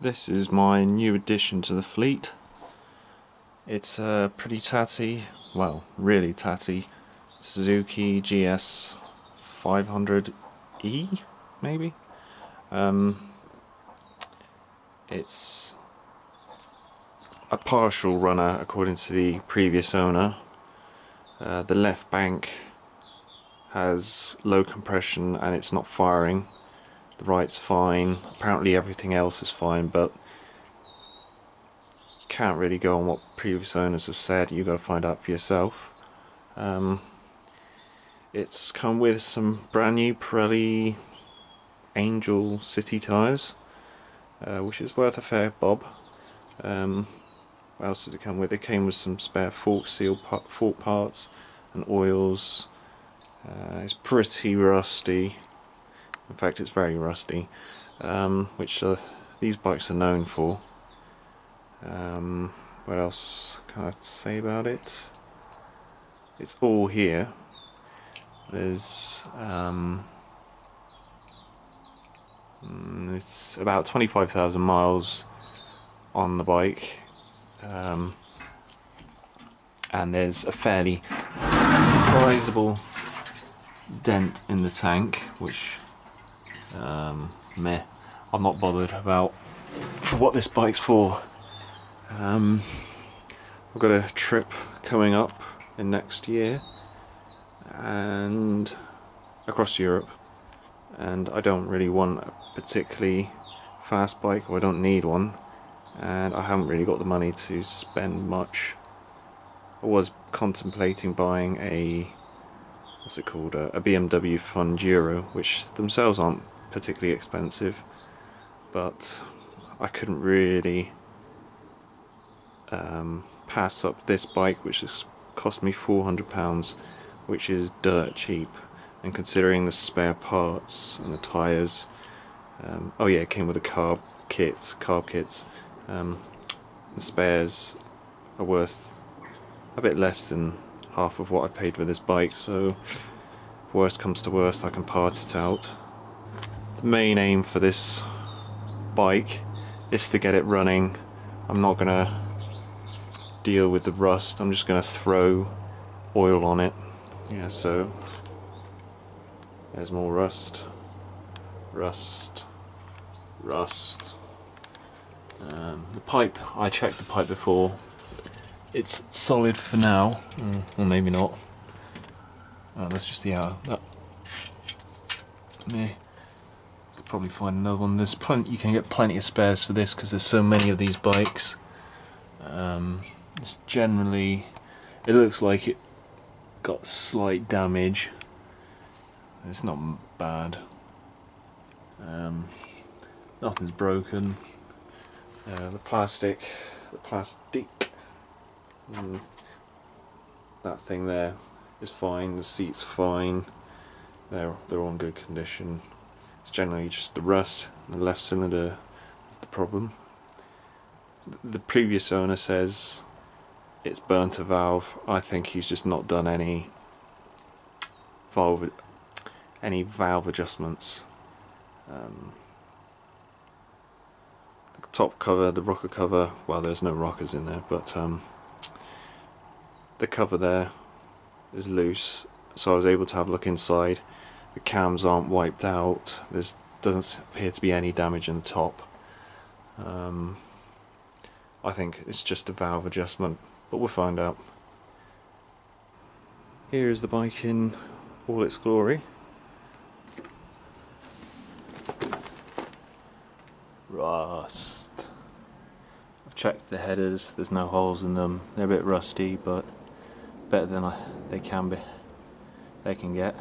This is my new addition to the fleet. It's a pretty tatty, well, really tatty Suzuki GS500E, maybe? It's a partial runner according to the previous owner. The left bank has low compression and it's not firing. The right's fine. Apparently everything else is fine, but you can't really go on what previous owners have said. You've got to find out for yourself. It's come with some brand new Pirelli Angel City tyres, which is worth a fair bob. What else did it come with? It came with some spare fork parts and oils. It's pretty rusty. In fact, it's very rusty, which these bikes are known for. What else can I say about it? It's all here. There's it's about 25,000 miles on the bike, and there's a fairly sizable dent in the tank, which meh, I'm not bothered about for what this bike's for. I've got a trip coming up in next year and across Europe, and I don't really want a particularly fast bike, or I don't need one, and I haven't really got the money to spend much. I was contemplating buying a what's it called, a BMW Funduro, which themselves aren't particularly expensive, but I couldn't really pass up this bike, which has cost me £400, which is dirt cheap, and considering the spare parts and the tyres, oh yeah, it came with a carb kits. The spares are worth a bit less than half of what I paid for this bike, so if worst comes to worst, I can part it out. The main aim for this bike is to get it running. I'm not gonna deal with the rust, I'm just gonna throw oil on it. Yeah, so there's more rust. The pipe, I checked the pipe before. It's solid for now, or maybe not. That's just the hour. Yeah, could probably find another one. There's plenty. You can get plenty of spares for this because there's so many of these bikes. It's generally, it looks like it got slight damage. It's not bad. Nothing's broken. The plastic, that thing there is fine. The seat's fine. They're all in good condition. It's generally just the rust in the left cylinder is the problem. The previous owner says it's burnt a valve. I think he's just not done any valve adjustments. The top cover, the rocker cover, well, there's no rockers in there, but the cover there is loose, so I was able to have a look inside. The cams aren't wiped out. There doesn't appear to be any damage in the top. I think it's just a valve adjustment, but we'll find out. Here is the bike in all its glory. Rust. I've checked the headers, there's no holes in them. They're a bit rusty, but better than they can get.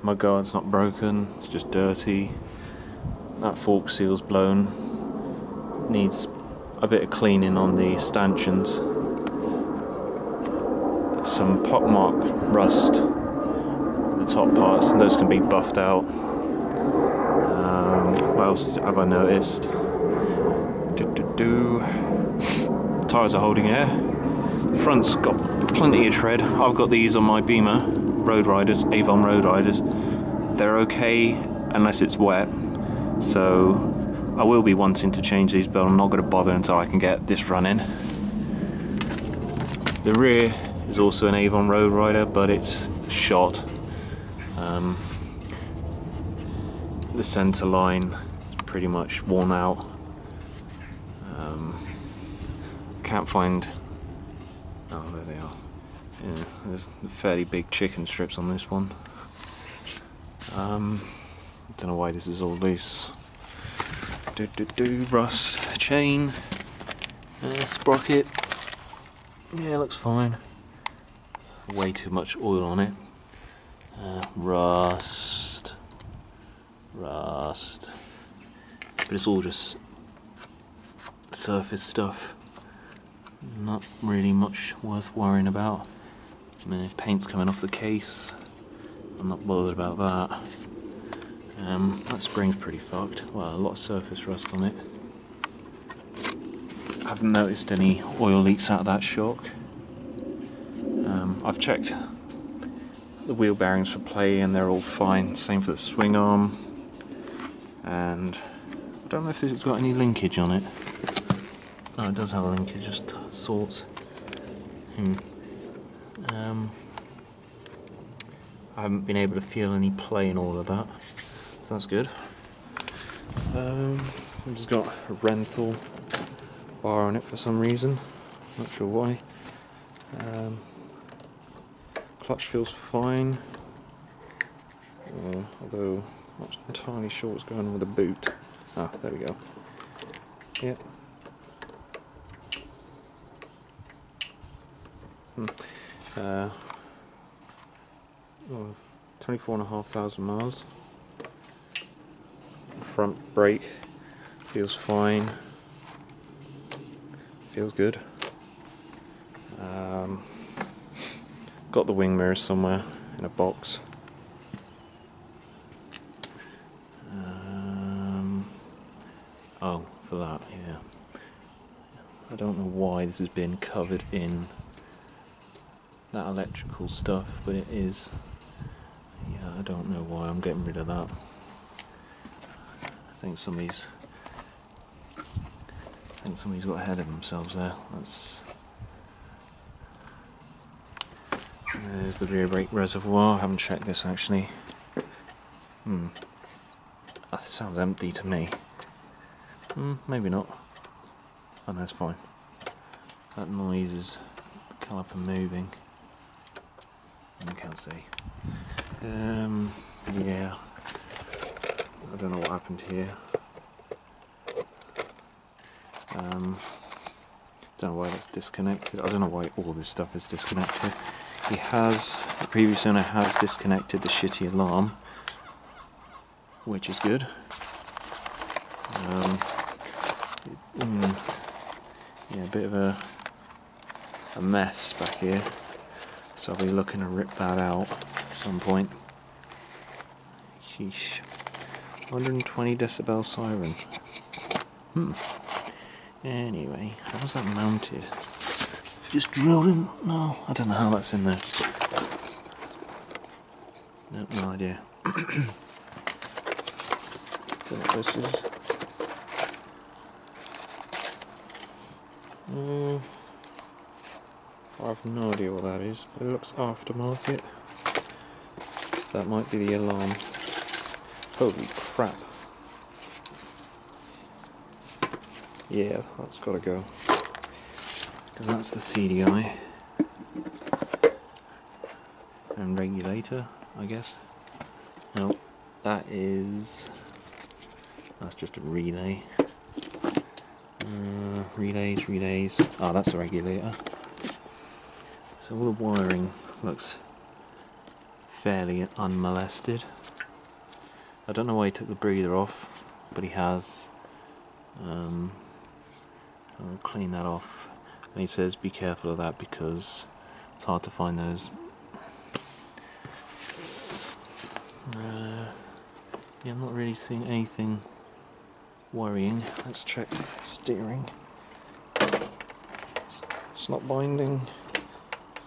My guard's not broken, it's just dirty. That fork seal's blown. Needs a bit of cleaning on the stanchions. Some pop mark rust, the top parts, and those can be buffed out. What else have I noticed? Tyres are holding air. The front's got plenty of tread. I've got these on my Beamer Road Riders, Avon Road Riders. They're okay unless it's wet. So I will be wanting to change these, but I'm not going to bother until I can get this running. The rear is also an Avon Road Rider, but it's shot. The centre line is pretty much worn out. Can't find... oh, there they are. Yeah, there's fairly big chicken strips on this one. Don't know why this is all loose. Rust chain, sprocket. Yeah, looks fine. Way too much oil on it. Rust. But it's all just surface stuff. Not really much worth worrying about. I mean, if paint's coming off the case, I'm not bothered about that. That spring's pretty fucked. Well, a lot of surface rust on it. I haven't noticed any oil leaks out of that shock. I've checked the wheel bearings for play and they're all fine. Same for the swing arm. And I don't know if it's got any linkage on it. No, it does have a linkage, just sorts. I haven't been able to feel any play in all of that, so that's good. I've just got a rental bar on it for some reason, not sure why. Clutch feels fine, although I'm not entirely sure what's going on with the boot. Ah, there we go. Yep. 24,500 miles. Front brake feels fine. Feels good. Got the wing mirrors somewhere in a box. Oh, for that, yeah. I don't know why this has been covered in that electrical stuff, but it is. Yeah, I don't know why. I'm getting rid of that. I think somebody's got ahead of themselves there. There's the rear brake reservoir. I haven't checked this actually. That sounds empty to me. Maybe not. Oh no, it's fine. That noise is the caliper moving. You can't see. Yeah. I don't know what happened here. Don't know why that's disconnected. I don't know why all this stuff is disconnected. The previous owner has disconnected the shitty alarm, which is good. Yeah, a bit of a mess back here, so I'll be looking to rip that out at some point. Sheesh. 120 decibel siren. Anyway, how's that mounted? Just drilled in? No, I don't know how that's in there. No idea. Don't know what this is. I have no idea what that is, but it looks aftermarket. That might be the alarm. Holy crap. Yeah, that's got to go. Because that's the CDI. And regulator, I guess. No, that's just a relay. Relays. Oh, that's a regulator. So all the wiring looks fairly unmolested. I don't know why he took the breather off, but he has. I'll clean that off. And he says be careful of that because it's hard to find those. Yeah, I'm not really seeing anything worrying. Let's check steering. It's not binding.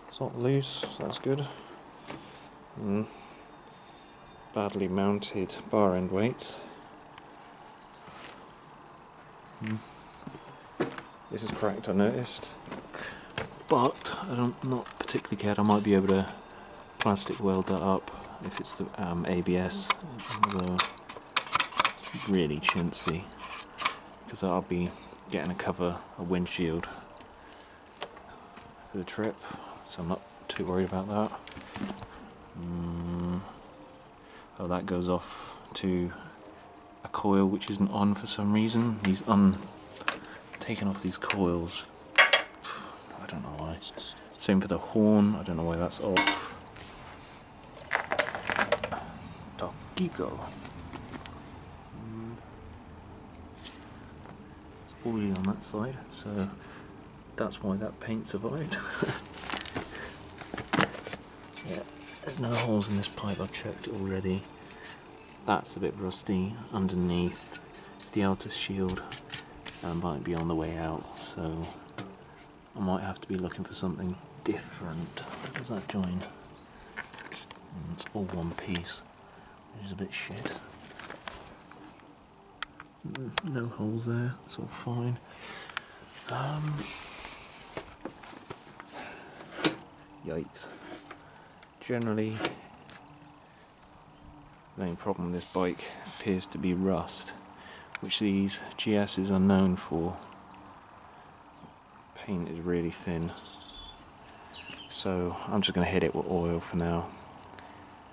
It's not loose. So that's good. Badly mounted bar end weights. This is cracked, I noticed, but I'm not particularly cared. I might be able to plastic weld that up if it's the ABS, although it's really chintzy, because I'll be getting to cover a windshield for the trip, so I'm not too worried about that. Oh, that goes off to a coil which isn't on for some reason. He's taken off these coils. I don't know why. Same for the horn. I don't know why that's off. Doggigo. It's oily on that side, so that's why that paint survived. Yeah, there's no holes in this pipe. I've checked already. That's a bit rusty underneath. It's the outer shield. And might be on the way out, so I might have to be looking for something different. Where does that join? It's all one piece, which is a bit shit. No holes there, it's all fine. Yikes. Generally, the main problem with this bike appears to be rust, which these GSs are known for. Paint is really thin, so I'm just going to hit it with oil for now.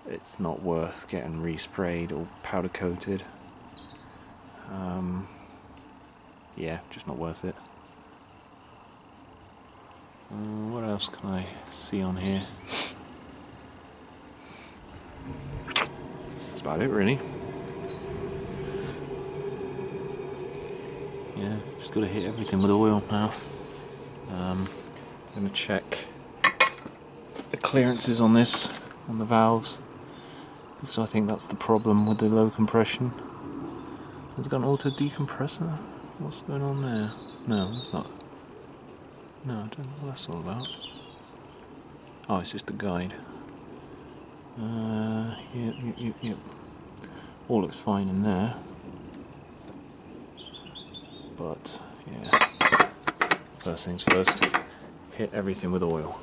It's not worth getting resprayed or powder coated. Yeah, just not worth it. What else can I see on here? That's about it, really. Yeah, just got to hit everything with oil now. I'm going to check the clearances on this, on the valves, because I think that's the problem with the low compression. Has it got an auto decompressor? What's going on there? No, it's not. No, I don't know what that's all about. Oh, it's just a guide. Yep. All looks fine in there. But, yeah. First things first, hit everything with oil.